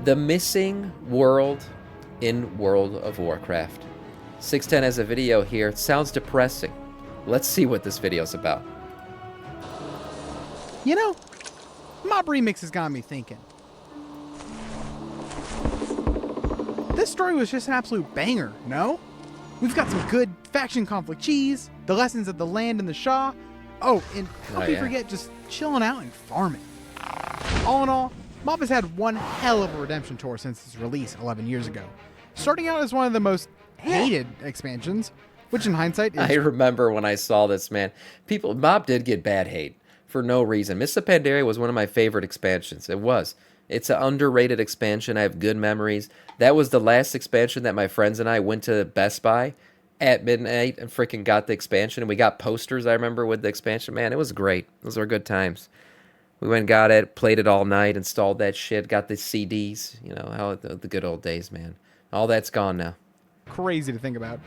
The missing world in World of Warcraft. 610 has a video here. It sounds depressing. Let's see what this video's about. You know, Mob Remix has got me thinking. This story was just an absolute banger, no? We've got some good faction conflict cheese, the lessons of the land and the Shah. Oh, and how can you forget just chilling out and farming? All in all, Mob has had one hell of a redemption tour since its release 11 years ago. Starting out as one of the most hated expansions, which in hindsight is... I remember when I saw this, man. Mob did get bad hate for no reason. Mists of Pandaria was one of my favorite expansions. It was. It's an underrated expansion. I have good memories. That was the last expansion that my friends and I went to Best Buy at midnight and freaking got the expansion. And we got posters, I remember, with the expansion. Man, it was great. Those were good times. We went and got it, played it all night, installed that shit, got the CDs. You know, how the good old days, man. All that's gone now. Crazy to think about.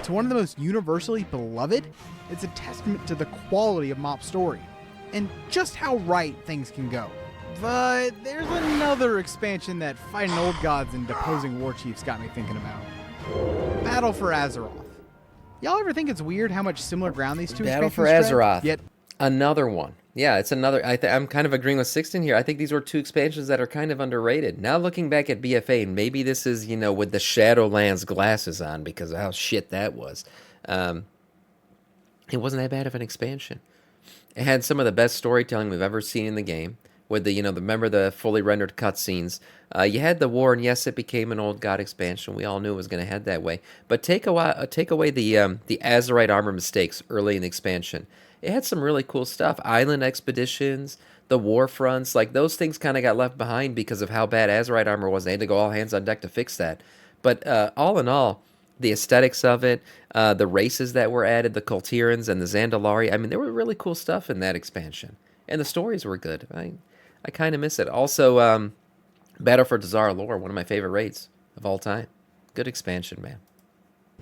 To one of the most universally beloved, it's a testament to the quality of Mop's story and just how right things can go. But there's another expansion that fighting old gods and deposing war chiefs got me thinking about. Battle for Azeroth. Y'all ever think it's weird how much similar ground these two Battle expansions for Azeroth. Yet Another one. Yeah, it's another. I'm kind of agreeing with Sixten here. I think these were two expansions that are kind of underrated. Now looking back at BFA, and maybe this is, you know, with the Shadowlands glasses on because of how shit that was. It wasn't that bad of an expansion. It had some of the best storytelling we've ever seen in the game. With the, remember the fully rendered cutscenes. You had the war, and yes, it became an old god expansion. We all knew it was going to head that way. But take away the Azerite armor mistakes early in the expansion. It had some really cool stuff. Island expeditions, the war fronts, like those things kind of got left behind because of how bad Azerite armor was. They had to go all hands on deck to fix that. But all in all, the aesthetics of it, the races that were added, the Kultirans and the Zandalari, I mean, there were really cool stuff in that expansion. And the stories were good. I kind of miss it. Also, Battle for Dazar Lore, one of my favorite raids of all time. Good expansion, man.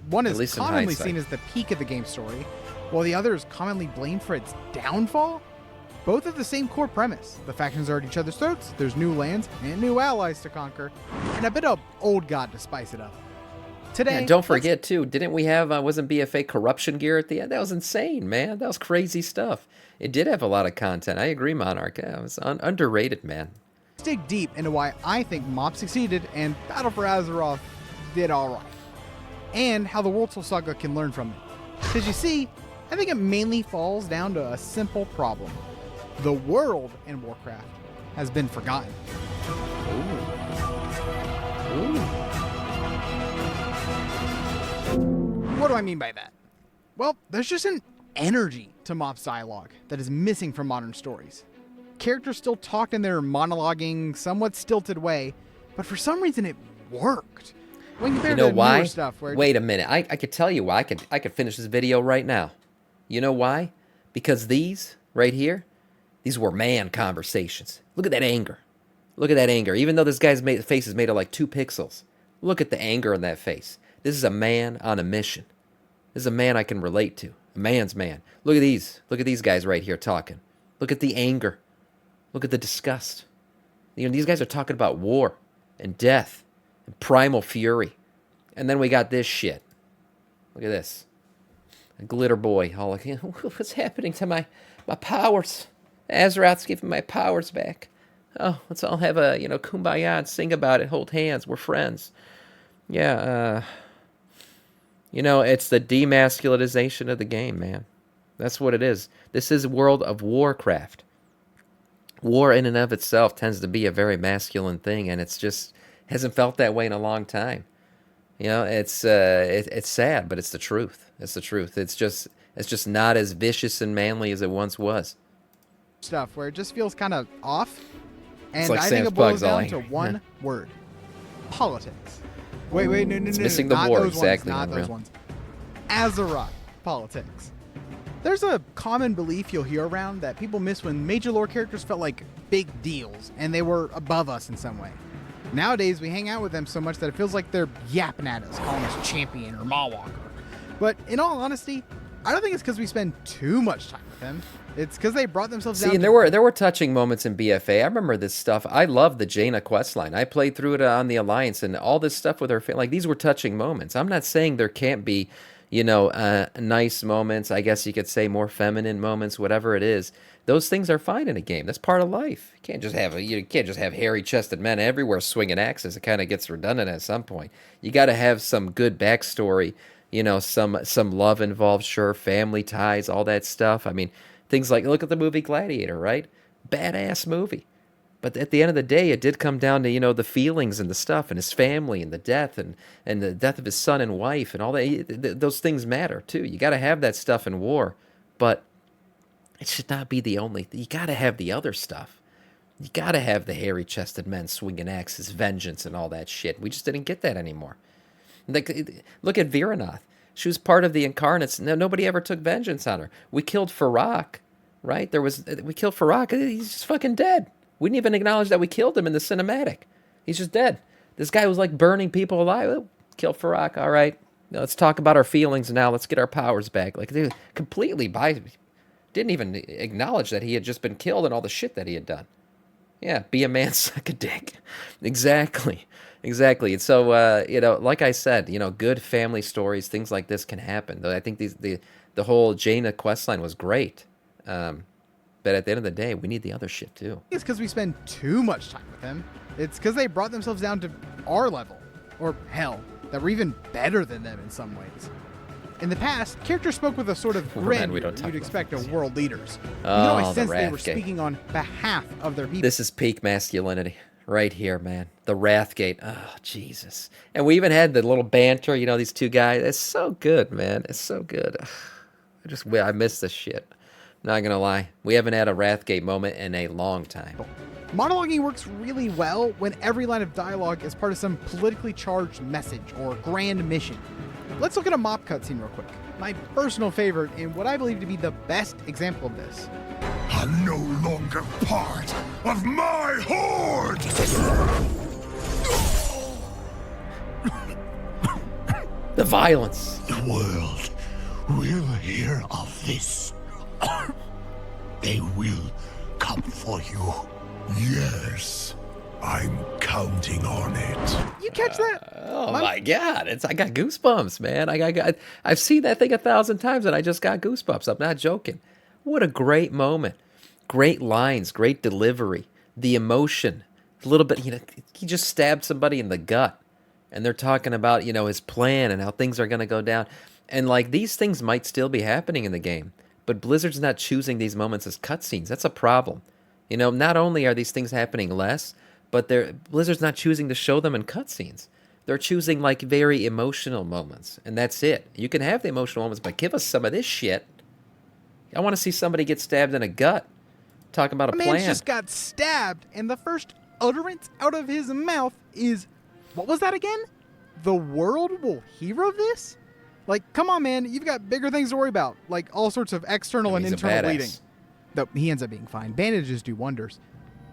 One is commonly seen as the peak of the game's story, while the other is commonly blamed for its downfall. Both have the same core premise. The factions are at each other's throats, there's new lands and new allies to conquer, and a bit of old god to spice it up. Today, yeah, don't forget, too, didn't we have, wasn't BFA corruption gear at the end? That was insane, man. That was crazy stuff. It did have a lot of content. I agree, Monarch. Yeah, it was underrated, man. Let's dig deep into why I think Mob succeeded and Battle for Azeroth did alright. And how the World Soul Saga can learn from it. Because you see, I think it mainly falls down to a simple problem. The world in Warcraft has been forgotten. Ooh. What do I mean by that? Well, there's just an energy to Mob's dialogue that is missing from modern stories. Characters still talked in their monologuing, somewhat stilted way, but for some reason it worked. When compared to why? Newer stuff where Wait a minute. I could tell you why. I could finish this video right now. You know why? Because these right here, these were man conversations. Look at that anger. Look at that anger. Even though this guy's face is made of like 2 pixels. Look at the anger in that face. This is a man on a mission. This is a man I can relate to. A man's man. Look at these. Look at these guys right here talking. Look at the anger. Look at the disgust. These guys are talking about war and death and primal fury. And then we got this shit. Look at this. A glitter boy. All like, what's happening to my powers? Azeroth's giving my powers back. Oh, let's all have a, kumbaya and sing about it. Hold hands. We're friends. Yeah, it's the demasculinization of the game, man. That's what it is. This is World of Warcraft. War in and of itself tends to be a very masculine thing, and it's just hasn't felt that way in a long time. It's sad, but it's the truth. It's the truth. It's just not as vicious and manly as it once was. Stuff where it just feels kind of off, and like I think Sam's it boils Bugs all down to here. one word: politics. Wait, no, It's missing the not war, those exactly, ones, not those unreal. ones. Azeroth politics. There's a common belief you'll hear around that people miss when major lore characters felt like big deals and they were above us in some way. Nowadays, we hang out with them so much that it feels like they're yapping at us, calling us champion or Mawwalker. But in all honesty, I don't think it's because we spend too much time with them. It's because they brought themselves See, down and to there were touching moments in BFA. I remember this stuff. I love the Jaina questline. I played through it on the Alliance, and all this stuff with her family. Like, these were touching moments. I'm not saying there can't be, nice moments. I guess you could say more feminine moments, whatever it is. Those things are fine in a game. That's part of life. You can't just have hairy-chested men everywhere swinging axes. It kind of gets redundant at some point. You got to have some good backstory. Some love involved. Sure, family ties, all that stuff. I mean. Things like, look at the movie Gladiator, right? Badass movie. But at the end of the day, it did come down to, the feelings and the stuff and his family and the death and the death of his son and wife and all that. Those things matter, too. You got to have that stuff in war. But it should not be the only. You got to have the other stuff. You got to have the hairy-chested men swinging axes, vengeance, and all that shit. We just didn't get that anymore. Like, look at Viranath. She was part of the Incarnates. No, nobody ever took vengeance on her. We killed Farak, right? We killed Farak. He's just fucking dead. We didn't even acknowledge that we killed him in the cinematic. He's just dead. This guy was like burning people alive. Oh, kill Farak. All right. Now let's talk about our feelings now. Let's get our powers back. Like, they completely didn't even acknowledge that he had just been killed and all the shit that he had done. Yeah, be a man, suck a dick. Exactly. And so, like I said, good family stories, things like this can happen. Though I think the whole Jaina questline was great. But at the end of the day, we need the other shit, too. It's because we spend too much time with them. It's because they brought themselves down to our level. Or, hell, that we're even better than them in some ways. In the past, characters spoke with a sort of grin you'd expect of world leaders. I sense they were speaking on behalf of their people. This is peak masculinity. Right here, man. The Wrathgate. Oh, Jesus. And we even had the little banter, these two guys. It's so good, man. It's so good. I miss this shit. Not gonna lie. We haven't had a Wrathgate moment in a long time. Monologuing works really well when every line of dialogue is part of some politically charged message or grand mission. Let's look at a mop cutscene real quick. My personal favorite and what I believe to be the best example of this. I'm no longer part of my horde! The violence. The world will hear of this. They will come for you. Yes, I'm counting on it. You catch that? Oh my God! I got goosebumps, man. I've seen that thing 1,000 times, and I just got goosebumps. I'm not joking. What a great moment. Great lines, great delivery, the emotion. A little bit, he just stabbed somebody in the gut, and they're talking about, his plan and how things are going to go down. And like, these things might still be happening in the game, but Blizzard's not choosing these moments as cutscenes. That's a problem. Not only are these things happening less, but Blizzard's not choosing to show them in cutscenes. They're choosing like very emotional moments, and that's it. You can have the emotional moments, but give us some of this shit. I want to see somebody get stabbed in a gut. Talking about a plan. Man just got stabbed, and the first utterance out of his mouth is, what was that again? The world will hear of this? Like, come on, man. You've got bigger things to worry about, like all sorts of external and internal bleeding. Though he ends up being fine. Bandages do wonders.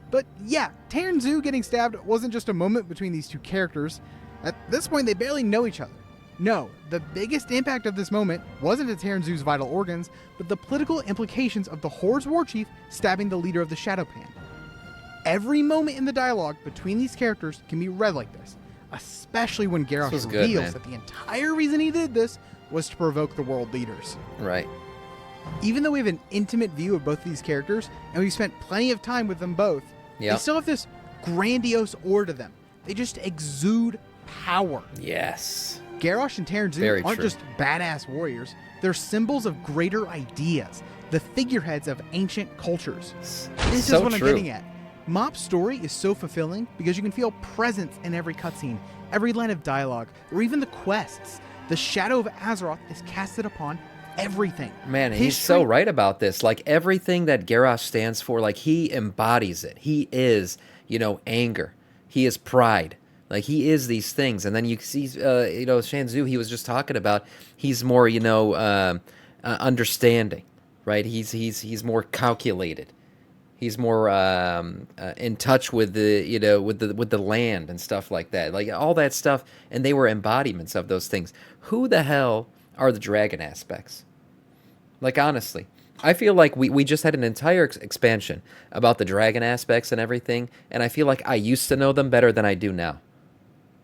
But yeah, Taryn Zhu getting stabbed wasn't just a moment between these two characters. At this point, they barely know each other. No, the biggest impact of this moment wasn't to Taryn Zhu's vital organs, but the political implications of the Horde's war chief stabbing the leader of the Shadow Pan. Every moment in the dialogue between these characters can be read like this, especially when Garrosh reveals that the entire reason he did this was to provoke the world leaders. Right. Even though we have an intimate view of both of these characters, and we've spent plenty of time with them both, they still have this grandiose aura to them. They just exude power. Yes. Garrosh and Taryn Zhu aren't just badass warriors. They're symbols of greater ideas, the figureheads of ancient cultures. This is what I'm getting at. Mop's story is so fulfilling because you can feel presence in every cutscene, every line of dialogue, or even the quests. The shadow of Azeroth is casted upon everything. Man, he's so right about this. Like, everything that Garrosh stands for, like, he embodies it. He is, anger. He is pride. Like, he is these things. And then you see, Shanzhu, he was just talking about, he's more, understanding, right? He's more calculated. He's more in touch with the land and stuff like that. Like, all that stuff. And they were embodiments of those things. Who the hell are the dragon aspects? Like, honestly, I feel like we just had an entire expansion about the dragon aspects and everything, and I feel like I used to know them better than I do now.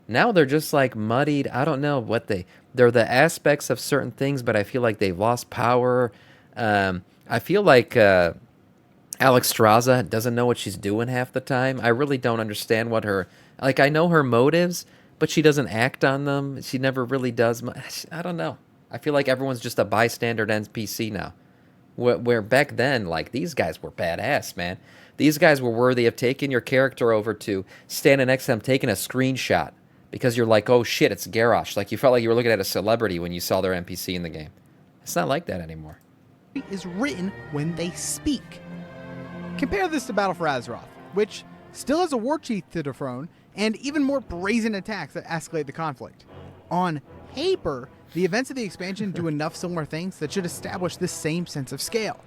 Now they're just like muddied. I don't know what they're the aspects of certain things, but I feel like they've lost power. I feel like Alex Straza doesn't know what she's doing half the time. I really don't understand what her, like, I know her motives, but she doesn't act on them. She never really does much. I don't know. I feel like everyone's just a bystander NPC now. Where back then, like, these guys were badass, man. These guys were worthy of taking your character over to standing next to them, taking a screenshot. Because you're like, oh shit, it's Garrosh. Like, you felt like you were looking at a celebrity when you saw their NPC in the game. It's not like that anymore. Is written when they speak. Compare this to Battle for Azeroth, which still has a war chief to dethrone, and even more brazen attacks that escalate the conflict. On paper, the events of the expansion do enough similar things that should establish this same sense of scale.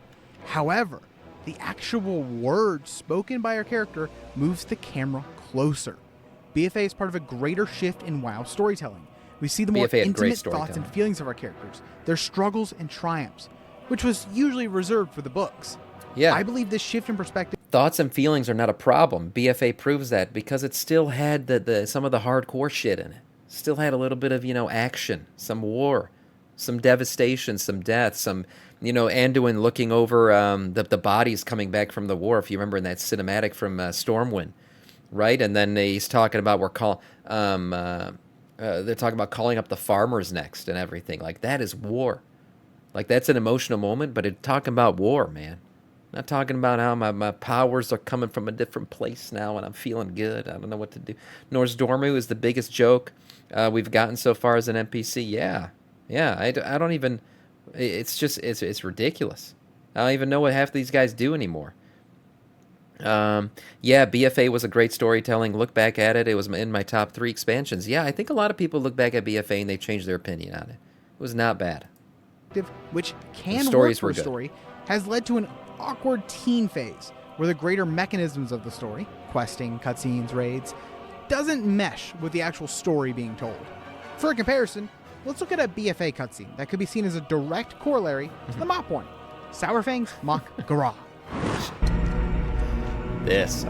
However, the actual words spoken by our character moves the camera closer. BFA is part of a greater shift in WoW storytelling. We see the more intimate thoughts and feelings of our characters, their struggles and triumphs, which was usually reserved for the books. Yeah. I believe this shift in perspective... Thoughts and feelings are not a problem. BFA proves that because it still had some of the hardcore shit in it. Still had a little bit of, action, some war, some devastation, some death, some, Anduin looking over the bodies coming back from the war, if you remember in that cinematic from Stormwind. Right, and then he's talking about they're talking about calling up the farmers next and everything. Like, that is war. Like, that's an emotional moment, but it's talking about war, man. Not talking about how my powers are coming from a different place now and I'm feeling good. I don't know what to do. Norse Dormu is the biggest joke we've gotten so far as an NPC. Yeah. I don't even. It's just it's ridiculous. I don't even know what half these guys do anymore. BFA was a great storytelling. Look back at it. It was in my top 3 expansions. Yeah, I think a lot of people look back at BFA and they changed their opinion on it. It was not bad. Which can work for a story, has led to an awkward teen phase where the greater mechanisms of the story, questing, cutscenes, raids, doesn't mesh with the actual story being told. For a comparison, let's look at a BFA cutscene that could be seen as a direct corollary to the Mop one. Sourfang's Mock Garah. This.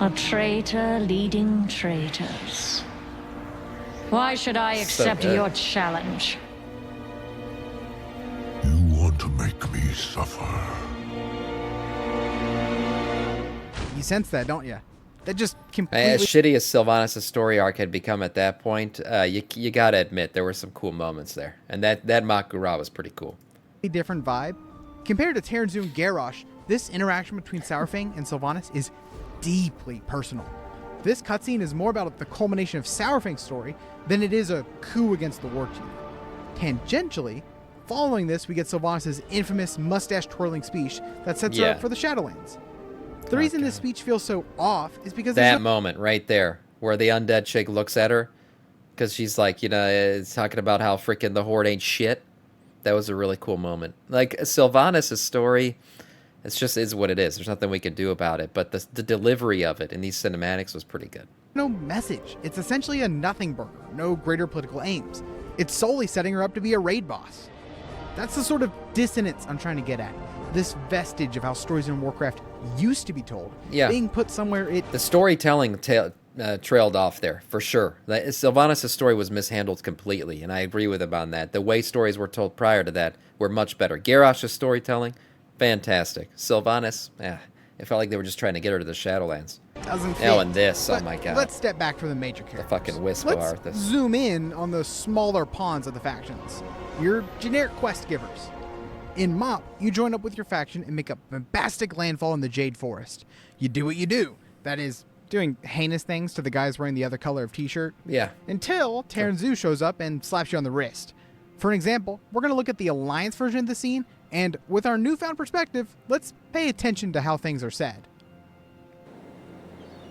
A traitor leading traitors. Why should I accept your challenge? You want to make me suffer. You sense that, don't you? That just completely... As shitty as Sylvanas' story arc had become at that point, you gotta admit there were some cool moments there. And that Makura was pretty cool. Different vibe. Compared to Terranzoon Garrosh, this interaction between Sourfang and Sylvanas is deeply personal. This cutscene is more about the culmination of Sourfang's story than it is a coup against the war chief. Tangentially, following this, we get Sylvanas' infamous mustache-twirling speech that sets her up for the Shadowlands. The reason this speech feels so off is because that moment right there where the undead chick looks at her because she's like, it's talking about how freaking the Horde ain't shit. That was a really cool moment. Like, Sylvanas' story, it's just is what it is. There's nothing we can do about it. But the delivery of it in these cinematics was pretty good. No message. It's essentially a nothing burger. No greater political aims. It's solely setting her up to be a raid boss. That's the sort of dissonance I'm trying to get at. This vestige of how stories in Warcraft used to be told, being put somewhere the storytelling trailed off there, for sure. Sylvanas' story was mishandled completely, and I agree with him on that. The way stories were told prior to that were much better. Garrosh's storytelling, fantastic. Sylvanas, it felt like they were just trying to get her to the Shadowlands. Doesn't fit. Oh, and this, oh my god. Let's step back from the major characters. The fucking wisp of Arthas. Let's zoom in on the smaller pawns of the factions. Your generic quest givers. In Mop, you join up with your faction and make a bombastic landfall in the Jade Forest. You do what you do. That is, doing heinous things to the guys wearing the other color of t-shirt. Yeah. Until Terranzu shows up and slaps you on the wrist. For an example, we're going to look at the Alliance version of the scene, and with our newfound perspective, let's pay attention to how things are said.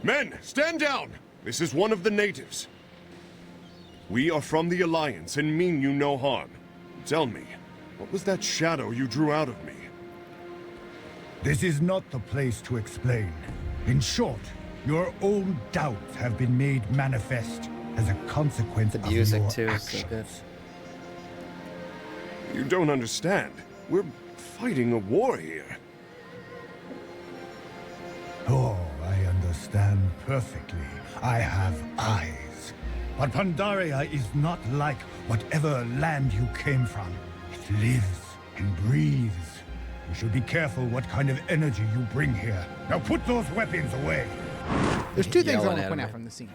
Men, stand down! This is one of the natives. We are from the Alliance and mean you no harm. Tell me, what was that shadow you drew out of me? This is not the place to explain. In short, your own doubts have been made manifest as a consequence of your too, actions. so good. You don't understand. We're fighting a war here. Oh, I understand perfectly. I have eyes. But Pandaria is not like whatever land you came from. It lives and breathes. You should be careful what kind of energy you bring here. Now put those weapons away. There's two things I Yelling want to at point him, out man. from the scene.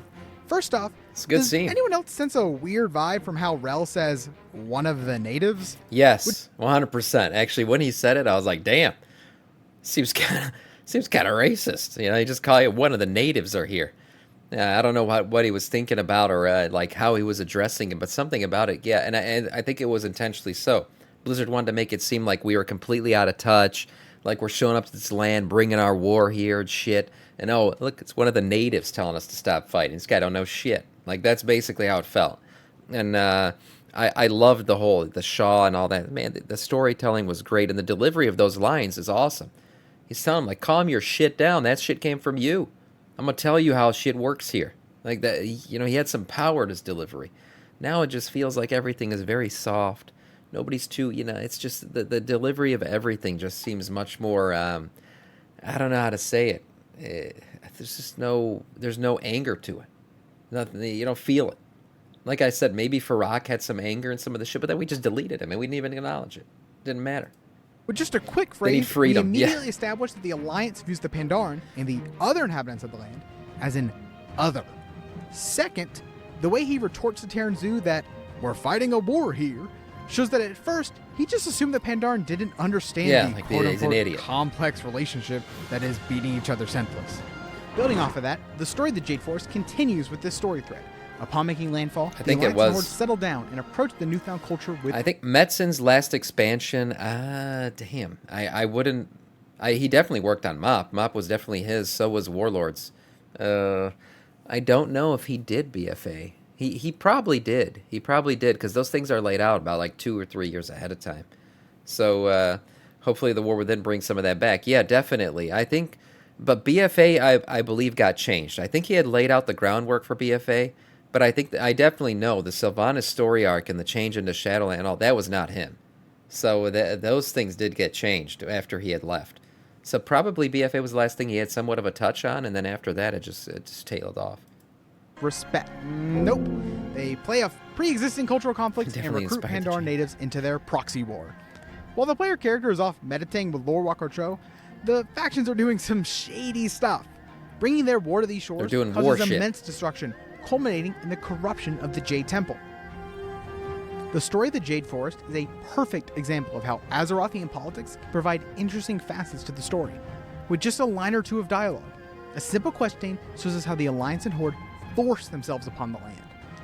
First off, It's a good does scene. anyone else sense a weird vibe from how Rel says one of the natives? Yes, 100%. Actually, when he said it, I was like, damn. Seems kind of racist. You know, he just call it one of the natives are here. I don't know what he was thinking about or like how he was addressing it, but something about it, yeah. And I think it was intentionally so. Blizzard wanted to make it seem like we were completely out of touch, like we're showing up to this land, bringing our war here and shit. And oh, look, it's one of the natives telling us to stop fighting. This guy don't know shit. Like that's basically how it felt. And I loved the Shaw and all that. Man, the storytelling was great, and the delivery of those lines is awesome. He's telling him like, calm your shit down. That shit came from you. I'm gonna tell you how shit works here. Like that, you know, he had some power to his delivery. Now it just feels like everything is very soft. Nobody's too, you know, it's just the delivery of everything just seems much more, I don't know how to say it. There's no anger to it. Nothing, you don't feel it. Like I said, maybe Farrak had some anger in some of the shit, but then we just deleted him and we didn't even acknowledge it. Didn't matter. With just a quick They need phrase, we freedom, yeah. immediately established that the Alliance views the Pandaren and the other inhabitants of the land as an other. Second, the way he retorts to Terran Zoo that we're fighting a war here shows that at first he just assumed the Pandaren didn't understand Yeah, the like quote he's an unquote idiot. complex relationship that is beating each other senseless. Building off of that, the story of the Jade Forest continues with this story thread. Upon making landfall, I think the it Alliance and was- Horde settled down and approached the newfound culture with I think Metzin's last expansion, damn. I wouldn't, he definitely worked on Mop. Mop was definitely his, so was Warlords. I don't know if he did BFA. He probably did. He probably did, because those things are laid out about like 2 or 3 years ahead of time. So hopefully the war would then bring some of that back. Yeah, definitely. I think, but BFA, I believe, got changed. I think he had laid out the groundwork for BFA, but I think I definitely know the Sylvanas story arc and the change into Shadowland and all, that was not him. So those things did get changed after he had left. So probably BFA was the last thing he had somewhat of a touch on, and then after that it just tailed off. respect. Nope. They play off pre-existing cultural conflicts and Definitely recruit inspired the Pandaren change. natives into their proxy war. While the player character is off meditating with Lord Wakar, the factions are doing some shady stuff. Bringing their war to these shores doing causes war shit. immense destruction, culminating in the corruption of the Jade Temple. The story of the Jade Forest is a perfect example of how Azerothian politics can provide interesting facets to the story. With just a line or two of dialogue, a simple question shows us how the Alliance and Horde force themselves upon the land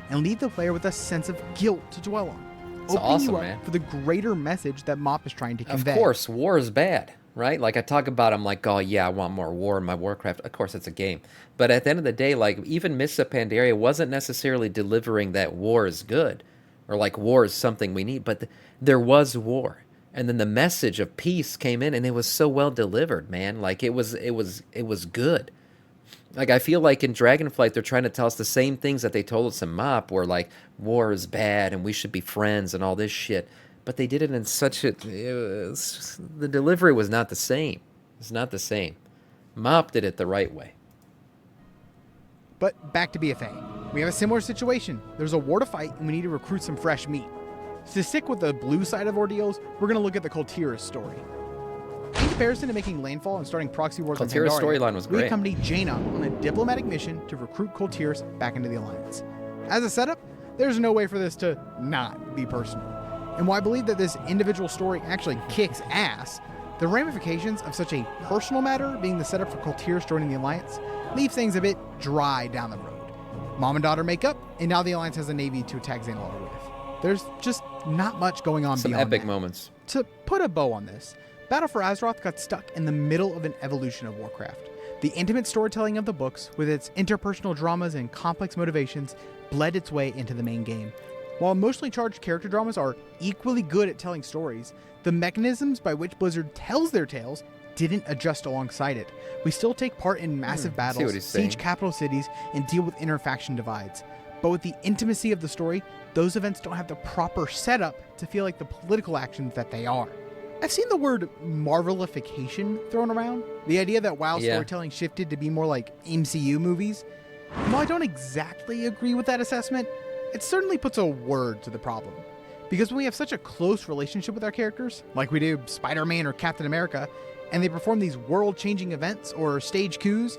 and leave the player with a sense of guilt to dwell on, It's opening awesome, you up man. for the greater message that Mop is trying to Of convey. course, war is bad, right? Like I talk about, I'm like, oh yeah, I want more war in my Warcraft. Of course, it's a game. But at the end of the day, like even Mists of Pandaria wasn't necessarily delivering that war is good, or like war is something we need. But there was war, and then the message of peace came in, and it was so well delivered, man. Like it was good. Like I feel like in Dragonflight, they're trying to tell us the same things that they told us in Mop, where like war is bad and we should be friends and all this shit. But they did it in such a... the delivery was not the same. It's not the same. Mop did it the right way. But back to BFA. We have a similar situation. There's a war to fight, and we need to recruit some fresh meat. To stick with the blue side of ordeals, we're going to look at the Kultiris story. In comparison to making landfall and starting proxy wars in Kultiris Pandaria, storyline was we great. accompany Jaina on a diplomatic mission to recruit Kultiris back into the Alliance. As a setup, there's no way for this to not be personal. And while I believe that this individual story actually kicks ass, the ramifications of such a personal matter being the setup for Kultiris joining the Alliance leave things a bit dry down the road. Mom and daughter make up, and now the Alliance has a navy to attack Xanalar with. There's just not much going on Some beyond epic that. moments. To put a bow on this, Battle for Azeroth got stuck in the middle of an evolution of Warcraft. The intimate storytelling of the books, with its interpersonal dramas and complex motivations, bled its way into the main game. While emotionally charged character dramas are equally good at telling stories, the mechanisms by which Blizzard tells their tales didn't adjust alongside it. We still take part in massive what battles, he's saying. siege capital cities, and deal with inter-faction divides. But with the intimacy of the story, those events don't have the proper setup to feel like the political actions that they are. I've seen the word Marvelification thrown around. The idea that WoW Yeah. storytelling shifted to be more like MCU movies. And while I don't exactly agree with that assessment, it certainly puts a word to the problem. Because when we have such a close relationship with our characters, like we do Spider-Man or Captain America, and they perform these world-changing events or stage coups,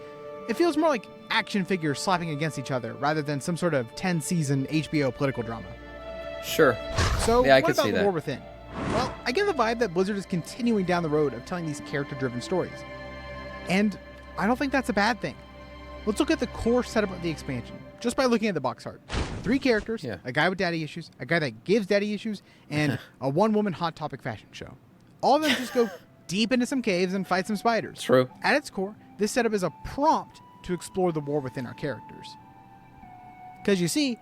it feels more like action figures slapping against each other rather than some sort of 10-season HBO political drama. Sure. So, Yeah, I what could about see the that. War Within? Well, I get the vibe that Blizzard is continuing down the road of telling these character-driven stories. And I don't think that's a bad thing. Let's look at the core setup of the expansion, just by looking at the box art. 3 characters, Yeah. a guy with daddy issues, a guy that gives daddy issues, and a one-woman Hot Topic fashion show. All of them just go deep into some caves and fight some spiders. True. At its core, this setup is a prompt to explore the war within our characters. Because you see,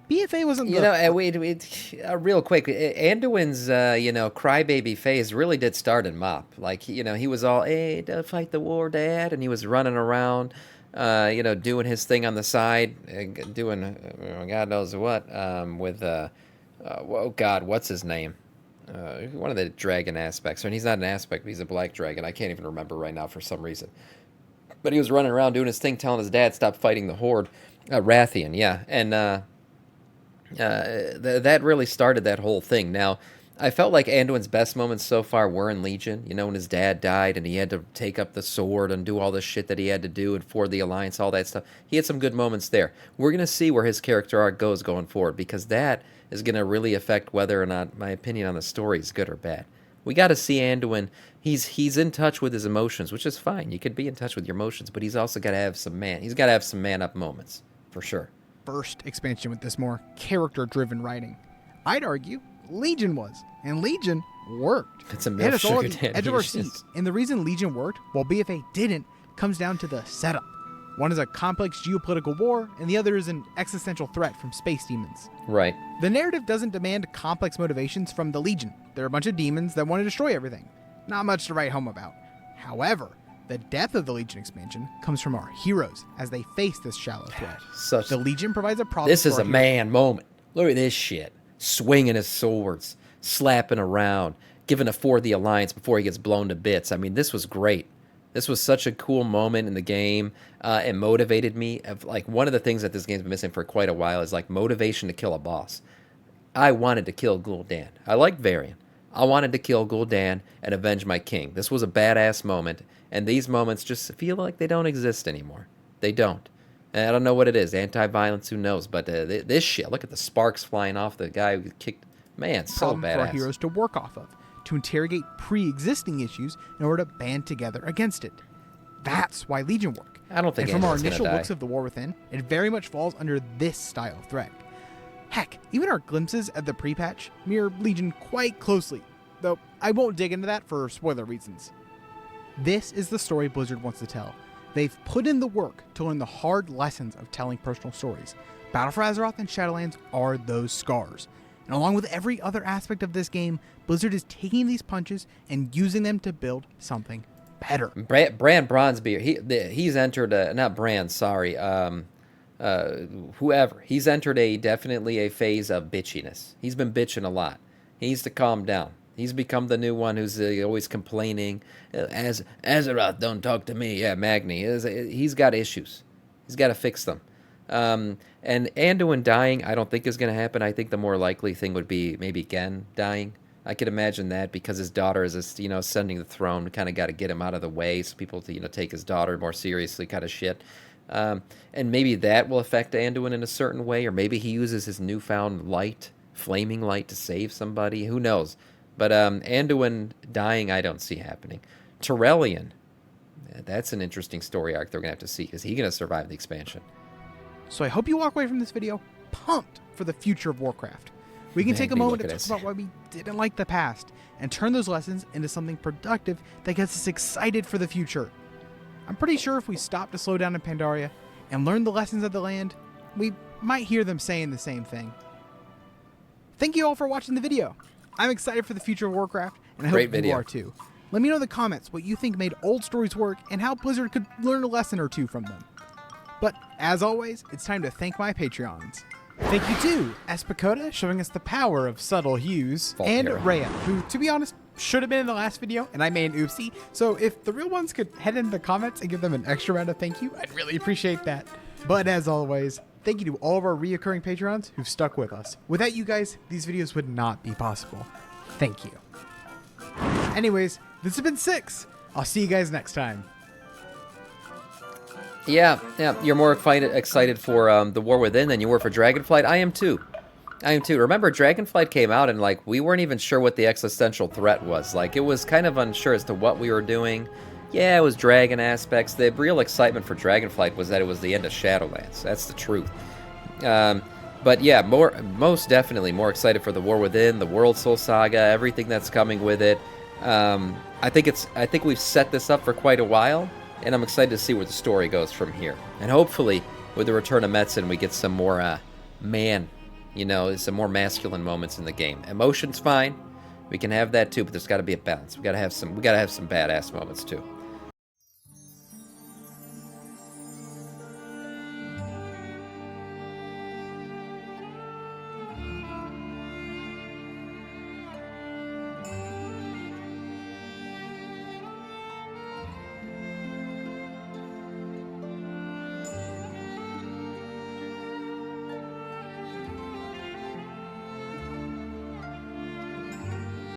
BFA wasn't You the... know, real quick, Anduin's, crybaby phase really did start in MoP. Like, he was all, hey, fight the war, Dad, and he was running around, doing his thing on the side, doing God knows what, with, oh God, what's his name? One of the dragon aspects, and he's not an aspect, but he's a black dragon. I can't even remember right now for some reason. But he was running around doing his thing, telling his dad, stop fighting the Horde. Rathian, yeah. And that really started that whole thing. Now, I felt like Anduin's best moments so far were in Legion. When his dad died and he had to take up the sword and do all this shit that he had to do and for the Alliance, all that stuff. He had some good moments there. We're going to see where his character arc goes going forward, because that is going to really affect whether or not my opinion on the story is good or bad. We got to see Anduin. He's in touch with his emotions, which is fine. You could be in touch with your emotions, but he's also got to have some man. He's got to have some man up moments, for sure. first expansion with this more character-driven writing. I'd argue Legion was, and Legion worked. It's a It had us all milk at sugar the edge of our daddy. seats, and the reason Legion worked while BFA didn't comes down to the setup. One is a complex geopolitical war, and the other is an existential threat from space demons. Right. The narrative doesn't demand complex motivations from the Legion. They're a bunch of demons that want to destroy everything. Not much to write home about. However, the depth of the Legion expansion comes from our heroes as they face this shallow threat. The Legion provides a problem. This is a man moment. Look at this shit. Swinging his swords, slapping around, giving a for the Alliance before he gets blown to bits. I mean, this was great. This was such a cool moment in the game. It motivated me. Like, one of the things that this game's been missing for quite a while is like motivation to kill a boss. I wanted to kill Gul'dan. I liked Varian. I wanted to kill Gul'dan and avenge my king. This was a badass moment, and these moments just feel like they don't exist anymore. They don't. And I don't know what it is. Anti-violence, who knows? But this shit, look at the sparks flying off the guy who kicked. Man, so problem for our badass. heroes to work off of, to interrogate pre-existing issues in order to band together against it. That's why Legion work. I don't think And from our anyone's gonna initial die. looks of the War Within, it very much falls under this style of threat. Heck, even our glimpses at the pre-patch mirror Legion quite closely, though I won't dig into that for spoiler reasons. This is the story Blizzard wants to tell. They've put in the work to learn the hard lessons of telling personal stories. Battle for Azeroth and Shadowlands are those scars. And along with every other aspect of this game, Blizzard is taking these punches and using them to build something better. Brand Bronzebeard, he's entered not Brand, sorry, whoever. He's entered definitely a phase of bitchiness. He's been bitching a lot. He needs to calm down. He's become the new one who's always complaining. As Azeroth, don't talk to me. Yeah, Magni. He's got issues. He's got to fix them. And Anduin dying, I don't think is going to happen. I think the more likely thing would be maybe Gen dying. I could imagine that because his daughter is, ascending the throne. We kind of got to get him out of the way so people to, take his daughter more seriously, kind of shit. And maybe that will affect Anduin in a certain way, or maybe he uses his newfound light, flaming light, to save somebody. Who knows? But Anduin dying, I don't see happening. Terrellian, that's an interesting story arc they're going to have to see. Is he going to survive the expansion? So I hope you walk away from this video pumped for the future of Warcraft. We can take a moment to talk about why we didn't like the past and turn those lessons into something productive that gets us excited for the future. I'm pretty sure if we stop to slow down in Pandaria and learn the lessons of the land, we might hear them saying the same thing. Thank you all for watching the video. I'm excited for the future of Warcraft, and I hope you are too. Let me know in the comments what you think made old stories work and how Blizzard could learn a lesson or two from them. But as always, it's time to thank my Patreons. Thank you to Espicota, showing us the power of subtle hues, and Volterra. Rhea, who, to be honest, should have been in the last video, and I made an oopsie. So if the real ones could head into the comments and give them an extra round of thank you, I'd really appreciate that. But as always, thank you to all of our reoccurring Patreons who've stuck with us. Without you guys, these videos would not be possible. Thank you. Anyways, this has been 6. I'll see you guys next time. Yeah, you're more excited for the War Within than you were for Dragonflight. I am too. Remember, Dragonflight came out and, like, we weren't even sure what the existential threat was. Like, it was kind of unsure as to what we were doing. Yeah, it was dragon aspects. The real excitement for Dragonflight was that it was the end of Shadowlands. That's the truth. But yeah, most definitely more excited for the War Within, the World Soul Saga, everything that's coming with it. I think we've set this up for quite a while, and I'm excited to see where the story goes from here. And hopefully, with the return of Metzen, we get some more some more masculine moments in the game. Emotion's fine, we can have that too, but there's got to be a balance. We gotta have some badass moments too.